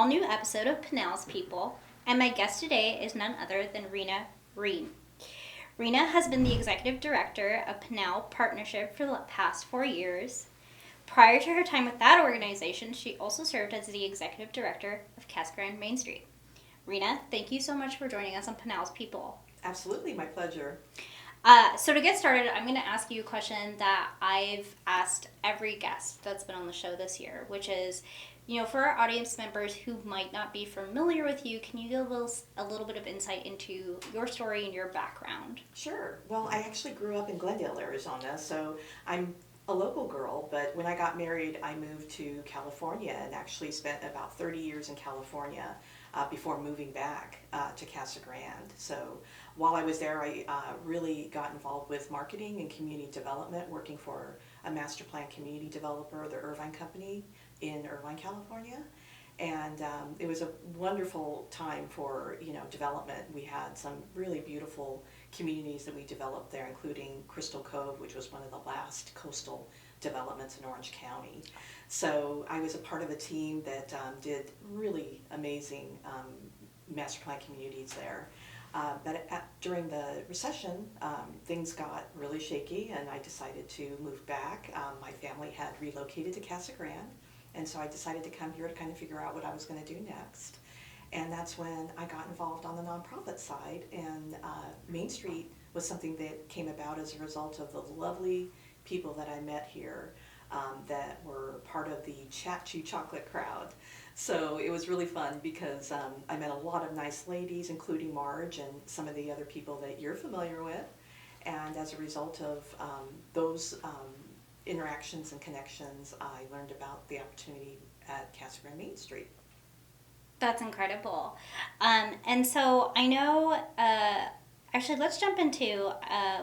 all-new episode of Pinal's People, and my guest today is none other than Rina Rien. Rina has been the executive director of Pinal Partnership for the past 4 years. Prior to her time with that organization, she also served as the executive director of Casa Grande Main Street. Rina, thank you so much for joining us on Pinal's People. Absolutely, my pleasure. So to get started, I'm going to ask you a question that I've asked every guest that's been on the show this year, which is, for our audience members who might not be familiar with you, can you give us a little bit of insight into your story and your background? Sure. Well, I actually grew up in Glendale, Arizona, so I'm a local girl, but when I got married, I moved to California and actually spent about 30 years in California before moving back to Casa Grande. So while I was there, I really got involved with marketing and community development, working for a master plan community developer, the Irvine Company in Irvine, California. And it was a wonderful time for development. We had some really beautiful communities that we developed there, including Crystal Cove, which was one of the last coastal developments in Orange County. So I was a part of a team that did really amazing master plan communities there. During the recession, things got really shaky, and I decided to move back. My family had relocated to Casa Grande. And so I decided to come here to kind of figure out what I was going to do next. And that's when I got involved on the nonprofit side. And Main Street was something that came about as a result of the lovely people that I met here that were part of the Chat Chew Chocolate crowd. So it was really fun because I met a lot of nice ladies, including Marge and some of the other people that you're familiar with. And as a result of those interactions and connections, I learned about the opportunity at Casa Grande Main Street. That's incredible. And so I know, actually, let's jump into,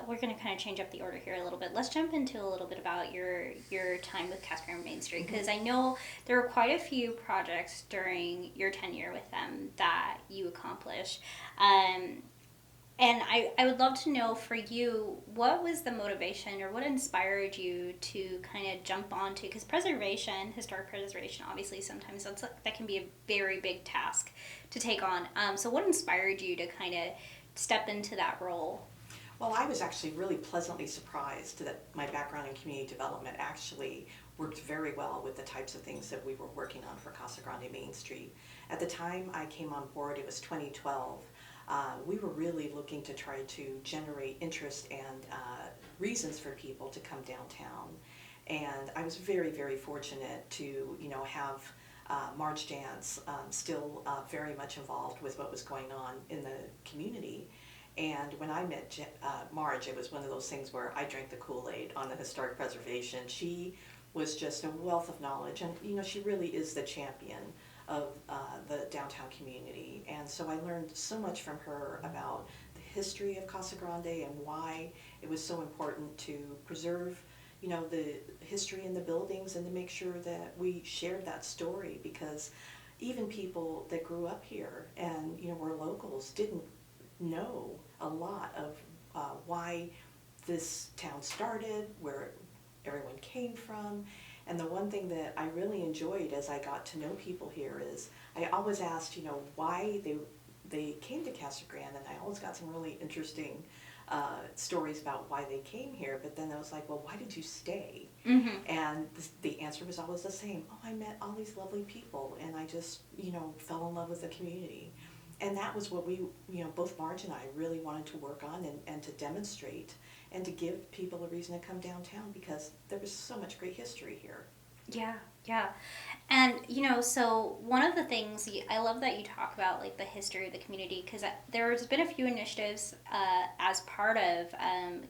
we're going to kind of change up the order here a little bit. Let's jump into a little bit about your time with Casa Grande Main Street, because I know there were quite a few projects during your tenure with them that you accomplished. And I would love to know for you, what was the motivation or what inspired you to kind of jump onto, because historic preservation, obviously sometimes that can be a very big task to take on. So what inspired you to kind of step into that role? Well, I was actually really pleasantly surprised that my background in community development actually worked very well with the types of things that we were working on for Casa Grande Main Street. At the time I came on board, it was 2012. We were really looking to try to generate interest and reasons for people to come downtown. And I was very, very fortunate to, have Marge Dance still very much involved with what was going on in the community. And when I met Marge, it was one of those things where I drank the Kool-Aid on the historic preservation. She was just a wealth of knowledge, and she really is the champion of the downtown community. And so I learned so much from her about the history of Casa Grande and why it was so important to preserve the history in the buildings and to make sure that we shared that story, because even people that grew up here and were locals didn't know a lot of why this town started, where everyone came from. And the one thing that I really enjoyed as I got to know people here is I always asked, why they came to Casa Grande, and I always got some really interesting stories about why they came here. But then I was like, well, why did you stay? Mm-hmm. And the answer was always the same. Oh, I met all these lovely people, and I just, fell in love with the community. And that was what we, both Marge and I really wanted to work on and to demonstrate and to give people a reason to come downtown, because there was so much great history here. Yeah. And, so one of the things, I love that you talk about, like, the history of the community, because there's been a few initiatives as part of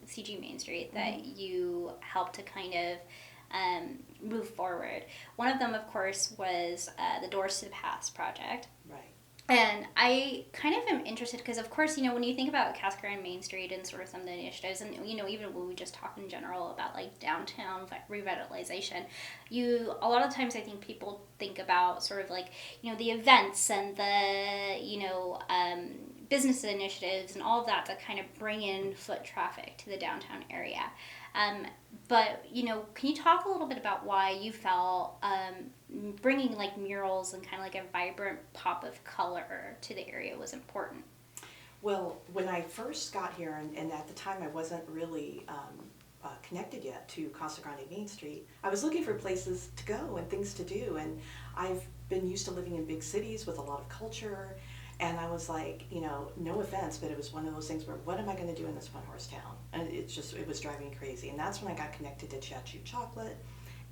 CG Main Street that you helped to kind of move forward. One of them, of course, was the Doors to the Past project. Right. And I kind of am interested because, of course, when you think about Casa Grande Main Street and sort of some of the initiatives, and, even when we just talk in general about, like, downtown revitalization, a lot of times I think people think about sort of, like, the events and the, business initiatives and all of that kind of bring in foot traffic to the downtown area. Um, but can you talk a little bit about why you felt bringing like murals and kind of like a vibrant pop of color to the area was important? Well, when I first got here, and at the time I wasn't really connected yet to Casa Grande Main Street, I was looking for places to go and things to do. And I've been used to living in big cities with a lot of culture. And I was like, no offense, but it was one of those things where, what am I going to do in this one horse town? And it was driving me crazy. And that's when I got connected to Chachu Chocolate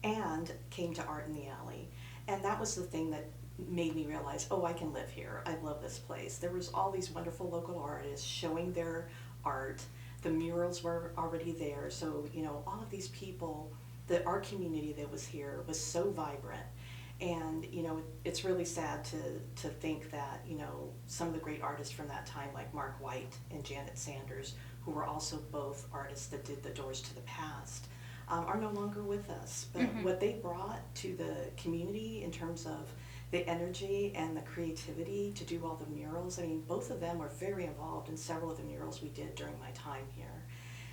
and came to Art in the Alley. And that was the thing that made me realize, oh, I can live here. I love this place. There was all these wonderful local artists showing their art. The murals were already there. So, all of these people, the art community that was here was so vibrant. And, it's really sad to think that, some of the great artists from that time, like Mark White and Janet Sanders, who were also both artists that did the Doors to the Past, are no longer with us. But what they brought to the community in terms of the energy and the creativity to do all the murals, I mean, both of them were very involved in several of the murals we did during my time here.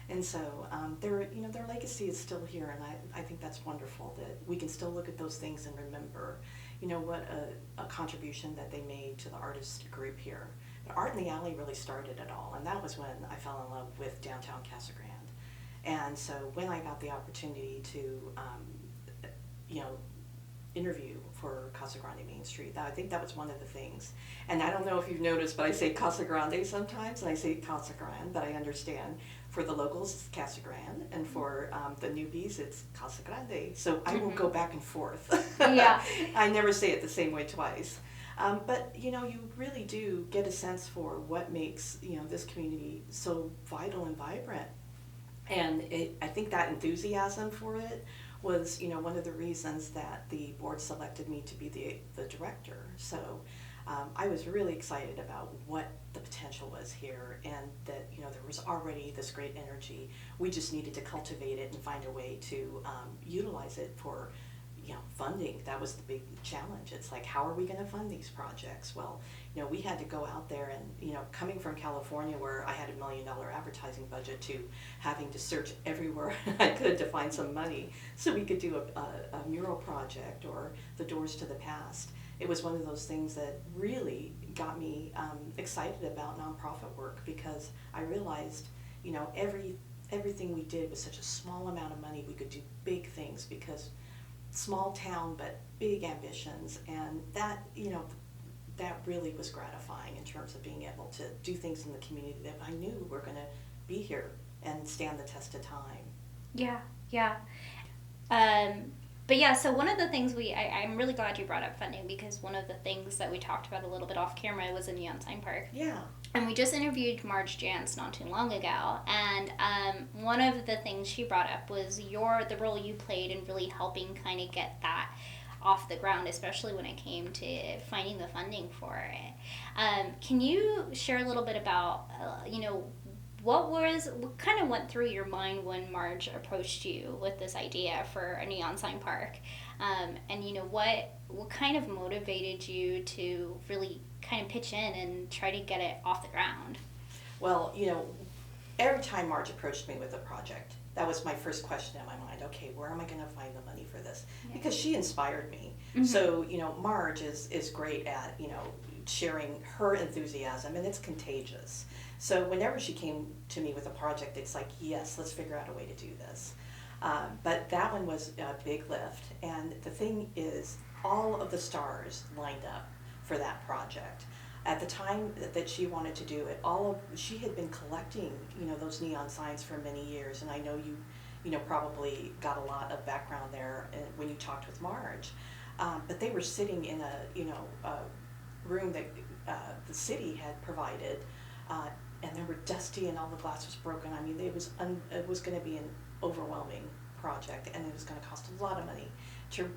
And so their legacy is still here, and I think that's wonderful that we can still look at those things and remember, what a contribution that they made to the artist group here. But Art in the Alley really started it all, and that was when I fell in love with downtown Casa Grande. And so when I got the opportunity to, interview for Casa Grande Main Street, I think that was one of the things. And I don't know if you've noticed, but I say Casa Grande sometimes, and I say Casa Grande, but I understand for the locals it's Casa Grande, and for the newbies it's Casa Grande. So I will go back and forth. Yeah. I never say it the same way twice. But you really do get a sense for what makes this community so vital and vibrant. And I think that enthusiasm for it was, one of the reasons that the board selected me to be the director. So I was really excited about what the potential was here, and that, there was already this great energy. We just needed to cultivate it and find a way to utilize it for, funding. That was the big challenge. It's like, how are we going to fund these projects? Well, we had to go out there and, coming from California where I had $1 million advertising budget, to having to search everywhere I could to find some money so we could do a mural project or the Doors to the Past. It was one of those things that really got me excited about nonprofit work, because I realized, everything we did was such a small amount of money. We could do big things because small town but big ambitions, and that that really was gratifying in terms of being able to do things in the community that I knew were going to be here and stand the test of time. Yeah, yeah. But yeah, so one of the things I'm really glad you brought up funding, because one of the things that we talked about a little bit off camera was a neon sign park. Yeah. And we just interviewed Marge Jantz not too long ago, and one of the things she brought up was the role you played in really helping kind of get that off the ground, especially when it came to finding the funding for it. Can you share a little bit about, what kind of went through your mind when Marge approached you with this idea for a neon sign park? And what kind of motivated you to really kind of pitch in and try to get it off the ground? Well, every time Marge approached me with a project, that was my first question in my mind. Okay, where am I going to find the money for this? Yeah. Because she inspired me. Mm-hmm. So, Marge is great at, sharing her enthusiasm, and it's contagious. So whenever she came to me with a project, it's like, yes, let's figure out a way to do this. But that one was a big lift. And the thing is, all of the stars lined up for that project. At the time that she wanted to do it, she had been collecting, those neon signs for many years. And I know you probably got a lot of background there when you talked with Marge. But they were sitting in a room that the city had provided, and they were dusty and all the glass was broken. I mean, it was going to be an overwhelming project, and it was going to cost a lot of money to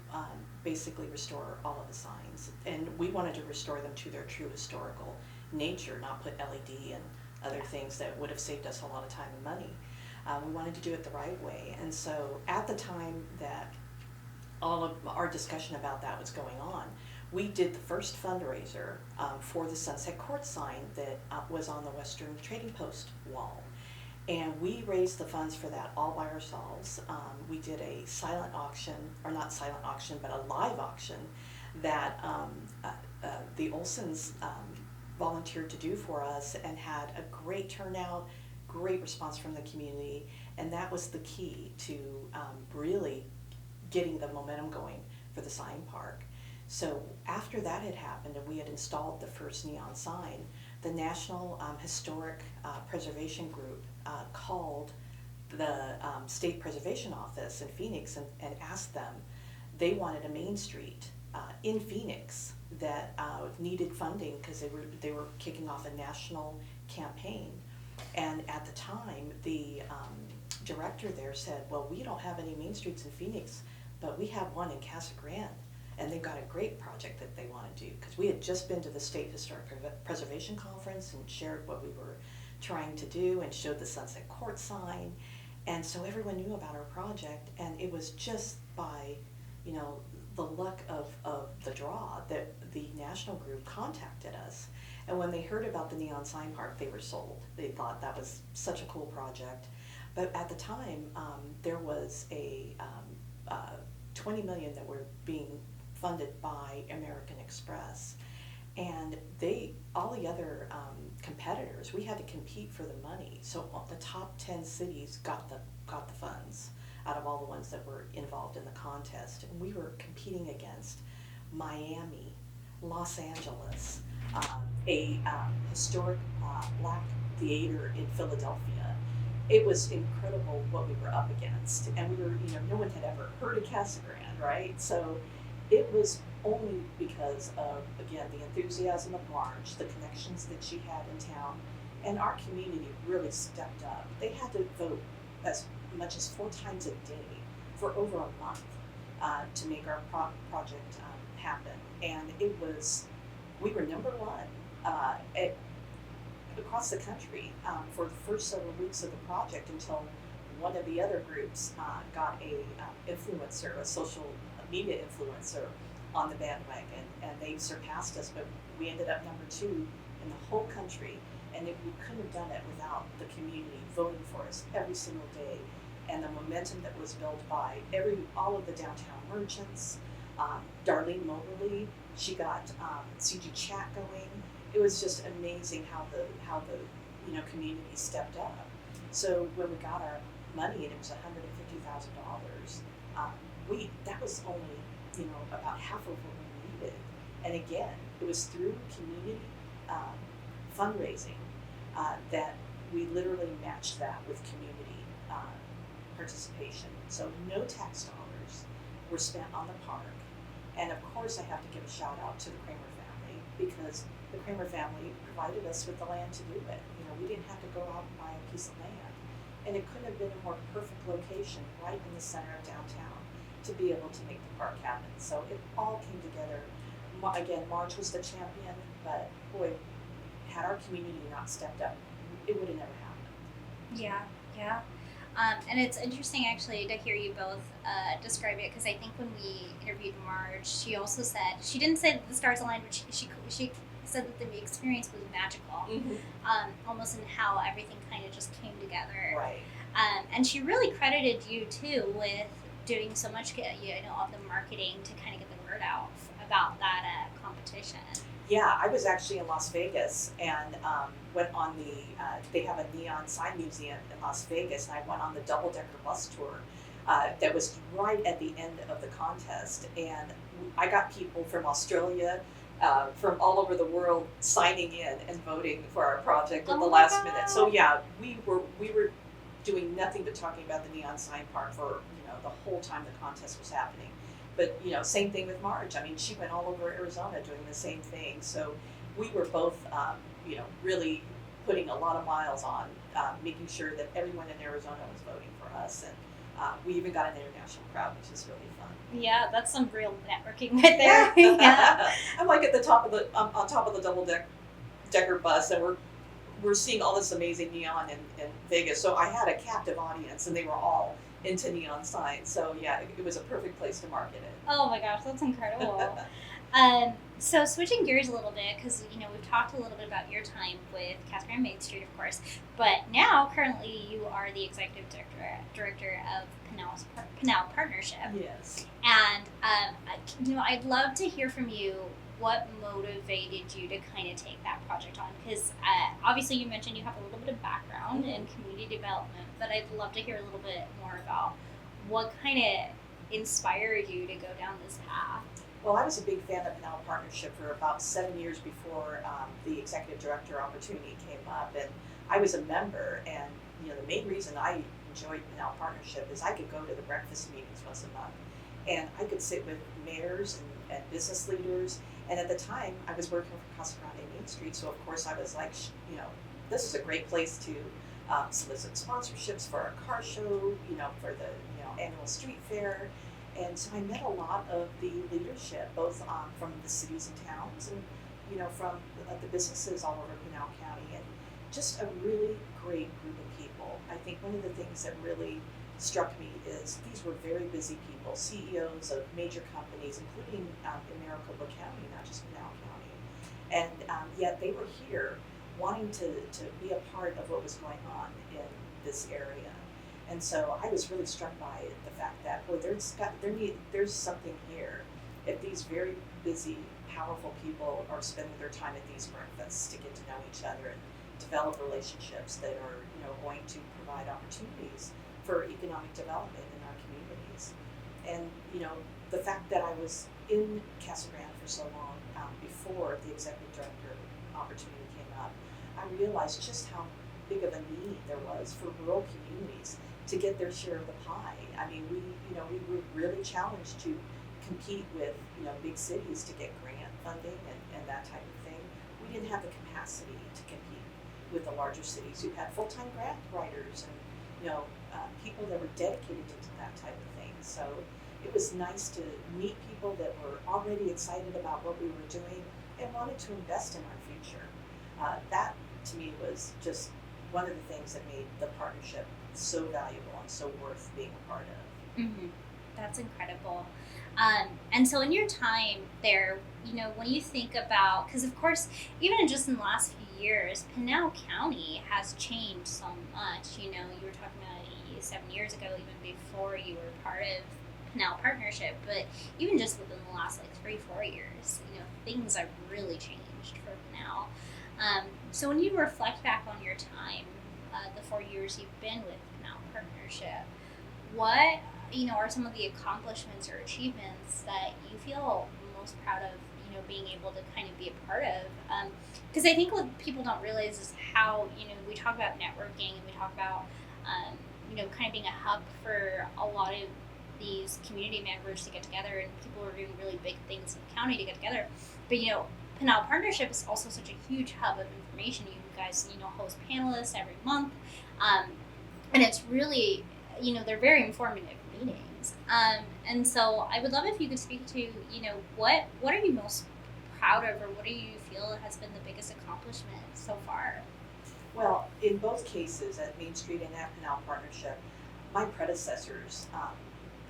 basically restore all of the signs. And we wanted to restore them to their true historical nature, not put LED and other things that would have saved us a lot of time and money. We wanted to do it the right way. And so at the time that all of our discussion about that was going on, we did the first fundraiser for the Sunset Court sign that was on the Western Trading Post wall. And we raised the funds for that all by ourselves. We did a silent auction, or not silent auction, but a live auction that the Olsons volunteered to do for us, and had a great turnout, great response from the community, and that was the key to really getting the momentum going for the sign park. So after that had happened and we had installed the first neon sign, the National Historic Preservation Group called the State Preservation Office in Phoenix and asked them. They wanted a main street in Phoenix that needed funding because they were kicking off a national campaign. And at the time, the director there said, well, we don't have any main streets in Phoenix, but we have one in Casa Grande. And they've got a great project that they want to do, because we had just been to the State Historic Preservation Conference and shared what we were trying to do and showed the Sunset Court sign. And so everyone knew about our project, and it was just by, the luck of the draw that the national group contacted us. And when they heard about the Neon Sign Park, they were sold. They thought that was such a cool project. But at the time, there was a $20 million that were being funded by American Express, and all the other competitors, we had to compete for the money. So the top 10 cities got the funds out of all the ones that were involved in the contest, and we were competing against Miami, Los Angeles, a historic black theater in Philadelphia. It was incredible what we were up against, and we were, no one had ever heard of Casa Grande, right? So it was only because of, again, the enthusiasm of Marge, the connections that she had in town, and our community really stepped up. They had to vote as much as 4 times a day for over a month to make our project happen. And we were number one across the country for the first several weeks of the project, until one of the other groups got a influencer, a social media influencer, on the bandwagon, and they surpassed us, but we ended up number 2 in the whole country, and we couldn't have done it without the community voting for us every single day, and the momentum that was built by all of the downtown merchants. Darlene Moberly, she got CG Chat going. It was just amazing how the community stepped up. So when we got our money, and it was $150,000, that was only about half of what we needed. And again, it was through community fundraising that we literally matched that with community participation. So no tax dollars were spent on the park. And of course, I have to give a shout out to the Kramer family, because the Kramer family provided us with the land to do it. We didn't have to go out and buy a piece of land. And it couldn't have been a more perfect location right in the center of downtown to be able to make the park happen. So it all came together. Again, Marge was the champion, but boy, had our community not stepped up, it would have never happened. Yeah. And it's interesting actually to hear you both describe it, because I think when we interviewed Marge, she also said, she didn't say that the stars aligned, but she said that the experience was magical, almost in how everything kind of just came together. Right. And she really credited you too with doing so much, of the marketing to kind of get the word out about that competition. Yeah, I was actually in Las Vegas and went on they have a neon sign museum in Las Vegas, and I went on the double-decker bus tour that was right at the end of the contest. And I got people from Australia, from all over the world signing in and voting for our project at the last minute. So yeah, we were doing nothing but talking about the Neon Sign Park for the whole time the contest was happening. But same thing with Marge. I mean, she went all over Arizona doing the same thing. So we were both really putting a lot of miles on making sure that everyone in Arizona was voting for us, and we even got an international crowd, which is really fun. Yeah, that's some real networking right there. Yeah. I'm like at the top of on top of the double-decker bus, and we're seeing all this amazing neon in Vegas. So I had a captive audience, and they were all into neon signs. So yeah, it was a perfect place to market it. Oh my gosh, that's incredible. So switching gears a little bit, because we've talked a little bit about your time with Catherine Main Street, of course, but now currently you are the executive director of Pinal Partnership, Yes. and I'd love to hear from you what motivated you to kind of take that project on, because obviously you mentioned you have a little bit of background in community development, but I'd love to hear a little bit more about what kind of inspired you to go down this path. Well, I was a big fan of Pinal Partnership for about 7 years before the executive director opportunity came up, and I was a member. And the main reason I enjoyed Pinal Partnership is I could go to the breakfast meetings once a month, and I could sit with mayors and business leaders. And at the time, I was working for Casa Grande Main Street, so of course I was like, this is a great place to solicit sponsorships for our car show, for the annual street fair. And so I met a lot of the leadership, both from the cities and towns, and from the businesses all over Pinal County, and just a really great group of people. I think one of the things that really struck me is these were very busy people, CEOs of major companies, including in Maricopa County, not just Pinal County, and yet they were here wanting to be a part of what was going on in this area. And so I was really struck by the fact that, boy, there's something here. If these very busy, powerful people are spending their time at these breakfasts to get to know each other and develop relationships that are, going to provide opportunities for economic development in our communities. And, the fact that I was in Casa Grande for so long before the executive director opportunity came up, I realized just how big of a need there was for rural communities to get their share of the pie. I mean, we were really challenged to compete with, big cities to get grant funding and that type of thing. We didn't have the capacity to compete with the larger cities who had full-time grant writers and, people that were dedicated to that type of thing. So it was nice to meet people that were already excited about what we were doing and wanted to invest in our future. That, to me, was just one of the things that made the partnership so valuable and so worth being a part of. Mm-hmm. That's incredible. And so in your time there, when you think about, because of course, even just in the last few years, Pinal County has changed so much. You were talking about 7 years ago, even before you were part of Pinal Partnership, but even just within the last 3-4 years, things have really changed for Pinal. So when you reflect back on your time, the 4 years you've been with Pinal Partnership, what are some of the accomplishments or achievements that you feel most proud of, being able to kind of be a part of? Because I think what people don't realize is how, we talk about networking and we talk about, kind of being a hub for a lot of these community members to get together, and people are doing really big things in the county to get together. But, Pinal Partnership is also such a huge hub of information. You guys, host panelists every month. And it's really, they're very informative meetings. And so I would love if you could speak to, what are you most proud of, or what do you feel has been the biggest accomplishment so far? Well, in both cases, at Main Street and at Pinal Partnership, my predecessors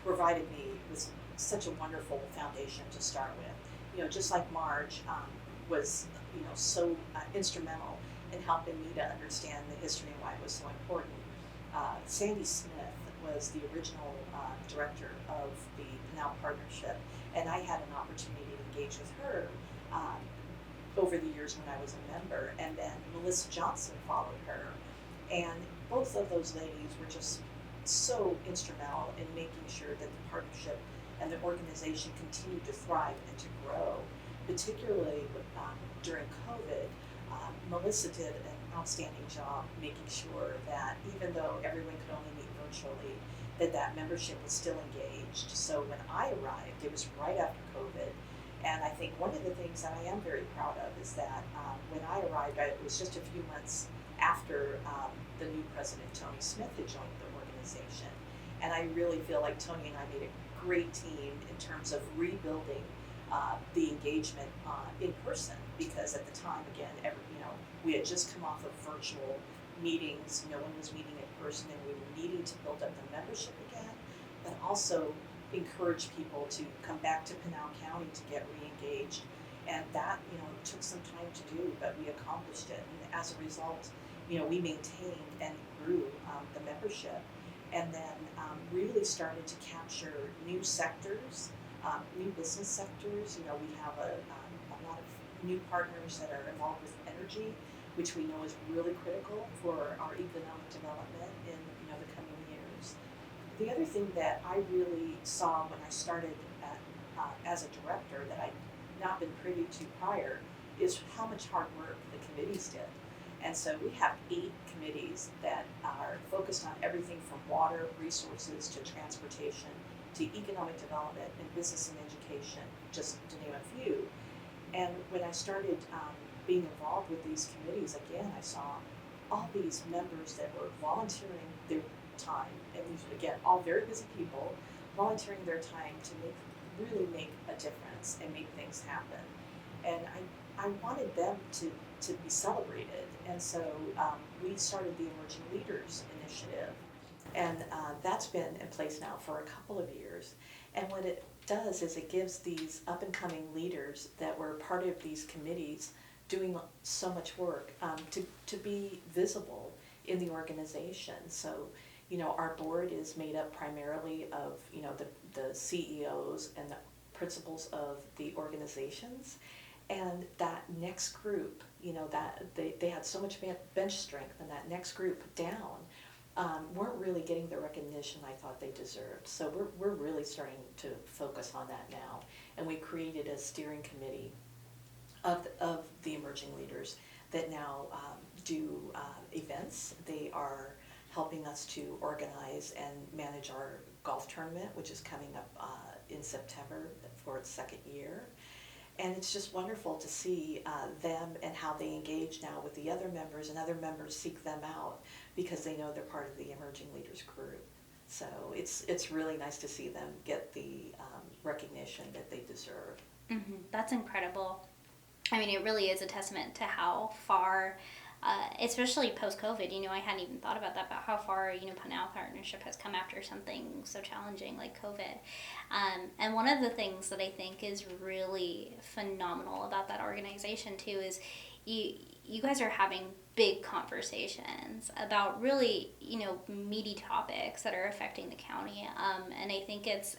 provided me with such a wonderful foundation to start with. Just like Marge was, so instrumental in helping me to understand the history and why it was so important. Sandy Smith was the original director of the Pinal Partnership, and I had an opportunity to engage with her over the years when I was a member, and then Melissa Johnson followed her, and both of those ladies were just so instrumental in making sure that the partnership and the organization continued to thrive and to grow, particularly during COVID. Melissa did an outstanding job making sure that even though everyone could only meet virtually, that membership was still engaged. So when I arrived, it was right after COVID, and I think one of the things that I am very proud of is that when I arrived, it was just a few months after the new president, Tony Smith, had joined the organization. And I really feel like Tony and I made a great team in terms of rebuilding the engagement in person, because at the time, again, we had just come off of virtual meetings. No one was meeting in person, and we were needing to build up the membership again, but also encourage people to come back to Pinal County to get re-engaged. And that, took some time to do, but we accomplished it. And as a result, we maintained and grew the membership, and then really started to capture new sectors, new business sectors. We have a lot of new partners that are involved with energy, which we know is really critical for our economic development in the coming years. The other thing that I really saw when I started as a director that I'd not been privy to prior is how much hard work the committees did. And so we have 8 committees that are focused on everything from water, resources, to transportation, to economic development, and business and education, just to name a few. And when I started being involved with these committees, again, I saw all these members that were volunteering their time, and these, again, all very busy people, volunteering their time to really make a difference and make things happen. And I wanted them to be celebrated, and so we started the Emerging Leaders Initiative, and that's been in place now for a couple of years. And what it does is it gives these up and coming leaders that were part of these committees doing so much work to be visible in the organization. So, our board is made up primarily of, the CEOs and the principals of the organizations. And that next group, that they had so much bench strength, and that next group down weren't really getting the recognition I thought they deserved. So we're really starting to focus on that now. And we created a steering committee of the emerging leaders that now do events. They are helping us to organize and manage our golf tournament, which is coming up in September for its 2nd year. And it's just wonderful to see them and how they engage now with the other members, and other members seek them out because they know they're part of the Emerging Leaders group. So it's really nice to see them get the recognition that they deserve. Mm-hmm. That's incredible. I mean, it really is a testament to how far, especially post-COVID, I hadn't even thought about that, about how far, Pinal Partnership has come after something so challenging like COVID. And one of the things that I think is really phenomenal about that organization, too, is you guys are having big conversations about really, meaty topics that are affecting the county. And I think it's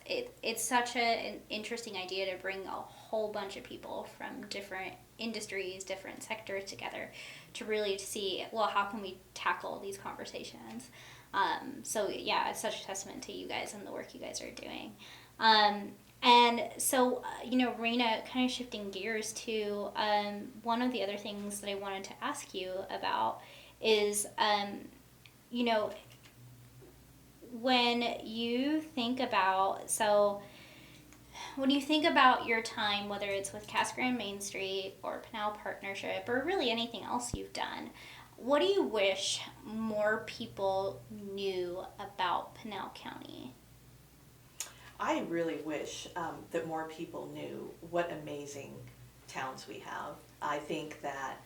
such an interesting idea to bring a whole bunch of people from different industries, different sectors together to really see, well, how can we tackle these conversations? So yeah, it's such a testament to you guys and the work you guys are doing. And so, Rena, kind of shifting gears to one of the other things that I wanted to ask you about is, when you think about, your time, whether it's with Casa Grande Main Street or Pinal Partnership or really anything else you've done, what do you wish more people knew about Pinal County? I really wish that more people knew what amazing towns we have. I think that,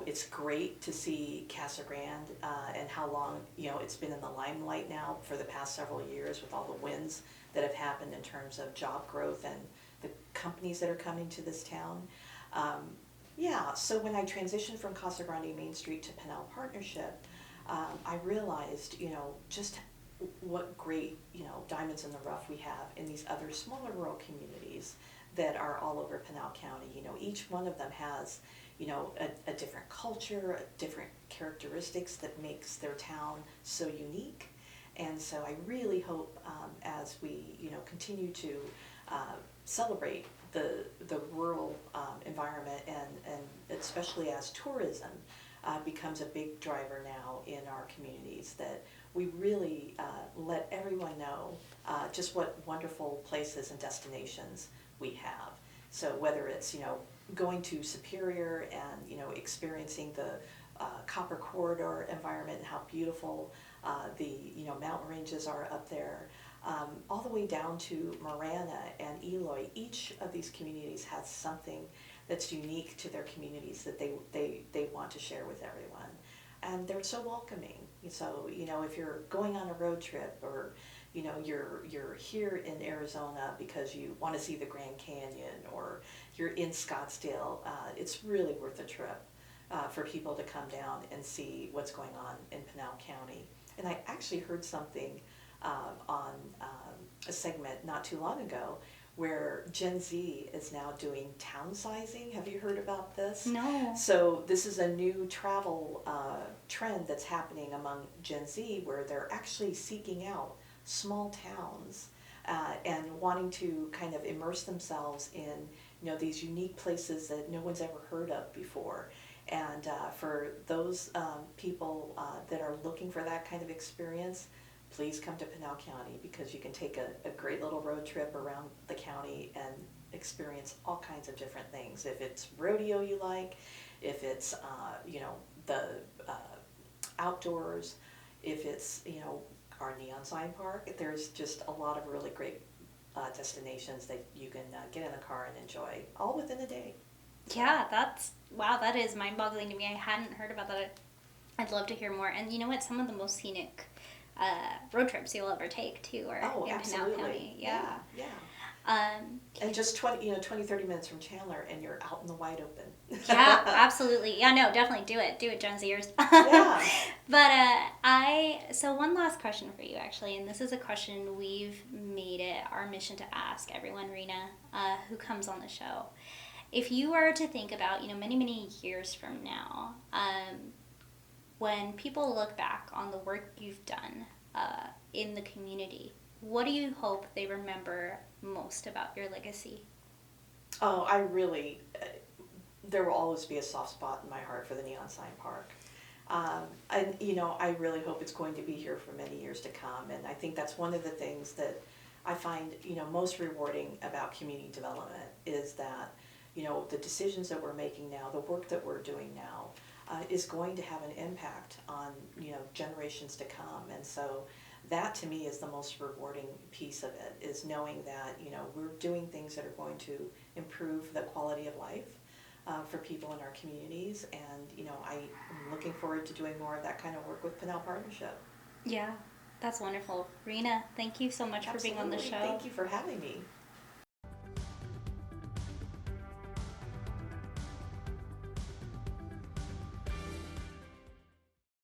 it's great to see Casa Grande and how long, it's been in the limelight now for the past several years with all the wins that have happened in terms of job growth and the companies that are coming to this town. So when I transitioned from Casa Grande Main Street to Pinal Partnership, I realized, just what great, diamonds in the rough we have in these other smaller rural communities that are all over Pinal County. Each one of them has, a different culture, different characteristics that makes their town so unique. And so I really hope as we, continue to celebrate the rural environment, and especially as tourism becomes a big driver now in our communities, that we really let everyone know just what wonderful places and destinations we have. So whether it's, going to Superior and, experiencing the Copper Corridor environment and how beautiful the, mountain ranges are up there, all the way down to Marana and Eloy. Each of these communities has something that's unique to their communities that they want to share with everyone. And they're so welcoming. So, if you're going on a road trip or, you're here in Arizona because you want to see the Grand Canyon, or you're in Scottsdale. It's really worth a trip for people to come down and see what's going on in Pinal County. And I actually heard something on a segment not too long ago where Gen Z is now doing town sizing. Have you heard about this? No. So this is a new travel trend that's happening among Gen Z, where they're actually seeking out small towns and wanting to kind of immerse themselves in these unique places that no one's ever heard of before. And for those people that are looking for that kind of experience, please come to Pinal County, because you can take a great little road trip around the county and experience all kinds of different things. If it's rodeo you like, if it's the outdoors, if it's our neon sign park, there's just a lot of really great destinations that you can get in the car and enjoy all within a day. Yeah, wow, that is mind-boggling to me. I hadn't heard about that. I'd love to hear more. And you know what? Some of the most scenic road trips you'll ever take too are in Pinal County. Yeah. Yeah. Um, And just 20-30 minutes from Chandler, and you're out in the wide open. yeah, absolutely. Yeah, no, definitely do it, Gen Zers. Yeah. But so one last question for you, actually, and this is a question we've made it our mission to ask everyone, Rina, who comes on the show. If you were to think about, many, many years from now, when people look back on the work you've done in the community, what do you hope they remember most about your legacy? Oh, there will always be a soft spot in my heart for the Neon Sign Park. And, I really hope it's going to be here for many years to come. And I think that's one of the things that I find, most rewarding about community development is that, the decisions that we're making now, the work that we're doing now, is going to have an impact on, generations to come. And so that to me is the most rewarding piece of it, is knowing that, we're doing things that are going to improve the quality of life for people in our communities. And, I'm looking forward to doing more of that kind of work with Pinal Partnership. Yeah, that's wonderful. Rina, thank you so much for being on the show. Thank you for having me.